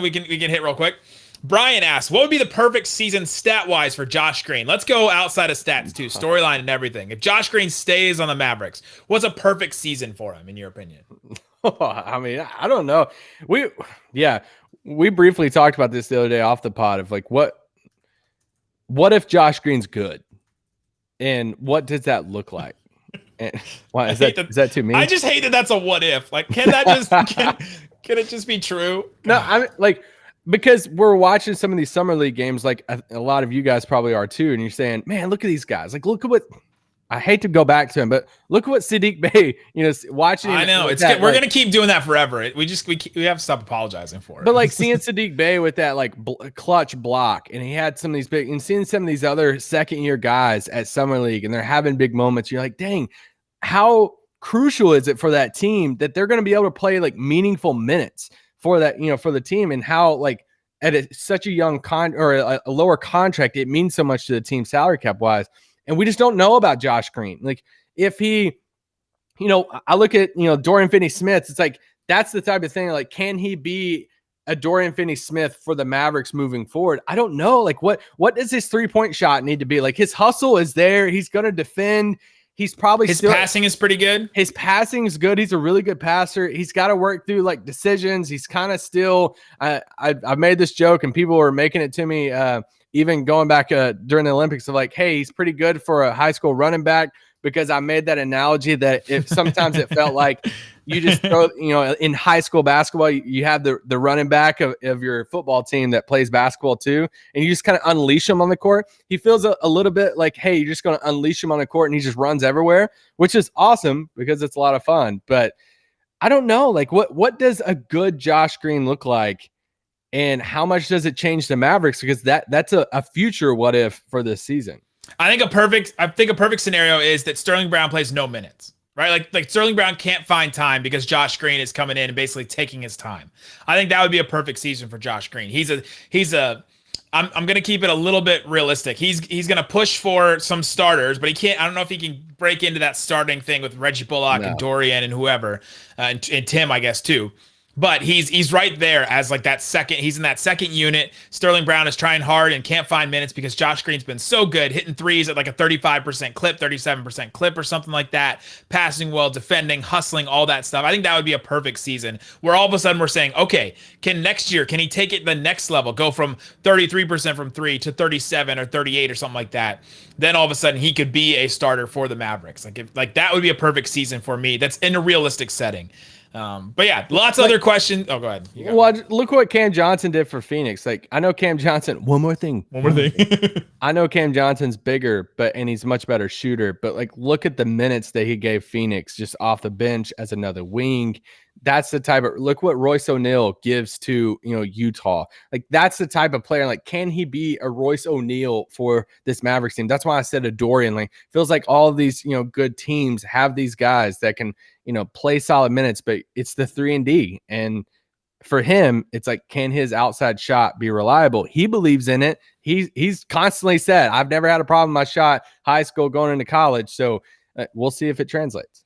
we can hit real quick. Brian asks, what would be the perfect season stat-wise for Josh Green? Let's go outside of stats too, storyline and everything. If Josh Green stays on the Mavericks, what's a perfect season for him in your opinion? I mean, I don't know. We briefly talked about this the other day off the pod of like what if Josh Green's good, and what does that look like? And why is that too mean? I just hate that that's a what if. Like, can that just can it just be true? No, I'm like, because we're watching some of these summer league games, like a lot of you guys probably are too, and you're saying, man, look at these guys. Like, look at what. I hate to go back to him, but look at what Saddiq Bey, watching. I know it's we're gonna keep doing that forever. We have to stop apologizing for it. But like seeing Saddiq Bey with that like clutch block, and he had some of these big, and seeing some of these other second-year guys at summer league, and they're having big moments. You're like, dang, how crucial is it for that team that they're going to be able to play like meaningful minutes for that, for the team, and how like at such a young a lower contract, it means so much to the team salary cap wise. And we just don't know about Josh Green. Like if he, I look at, Dorian Finney-Smith, it's like, that's the type of thing. Like, can he be a Dorian Finney-Smith for the Mavericks moving forward? I don't know. Like what does his 3-point shot need to be? Like his hustle is there. He's going to defend. He's probably his passing is pretty good. His passing is good. He's a really good passer. He's got to work through like decisions. He's kind of still, I've made this joke and people were making it to me, even going back during the Olympics of like, hey, he's pretty good for a high school running back, because I made that analogy that if sometimes it felt like you just throw, in high school basketball, you have the running back of your football team that plays basketball too, and you just kind of unleash him on the court. He feels a little bit like, hey, you're just going to unleash him on the court and he just runs everywhere, which is awesome because it's a lot of fun. But I don't know, like what does a good Josh Green look like? And how much does it change the Mavericks? Because that's a future what if for this season. I think a perfect scenario is that Sterling Brown plays no minutes, right? Like Sterling Brown can't find time because Josh Green is coming in and basically taking his time. I think that would be a perfect season for Josh Green. I'm going to keep it a little bit realistic. He's going to push for some starters, but he can't. I don't know if he can break into that starting thing with Reggie Bullock and Dorian and whoever, and Tim, I guess too. But he's right there as like that second. He's in that second unit. Sterling Brown is trying hard and can't find minutes because Josh Green's been so good, hitting threes at like a 35% clip, 37% clip or something like that, passing well, defending, hustling, all that stuff. I think that would be a perfect season where all of a sudden we're saying, okay, next year, can he take it the next level, go from 33% from three to 37 or 38 or something like that? Then all of a sudden he could be a starter for the Mavericks. Like that would be a perfect season for me. That's in a realistic setting. But yeah, lots of other questions. Oh, go ahead. Well, look what Cam Johnson did for Phoenix. Like, I know Cam Johnson. One more thing. I know Cam Johnson's bigger, and he's a much better shooter. But like, look at the minutes that he gave Phoenix just off the bench as another wing. That's the type of, look what Royce O'Neal gives to, Utah. Like, that's the type of player. Like, can he be a Royce O'Neal for this Mavericks team? That's why I said a Dorian. Like, feels like all of these, good teams have these guys that can, play solid minutes, but it's the 3-and-D. And for him, it's like, can his outside shot be reliable? He believes in it. He's constantly said, I've never had a problem with my shot, high school going into college. So we'll see if it translates.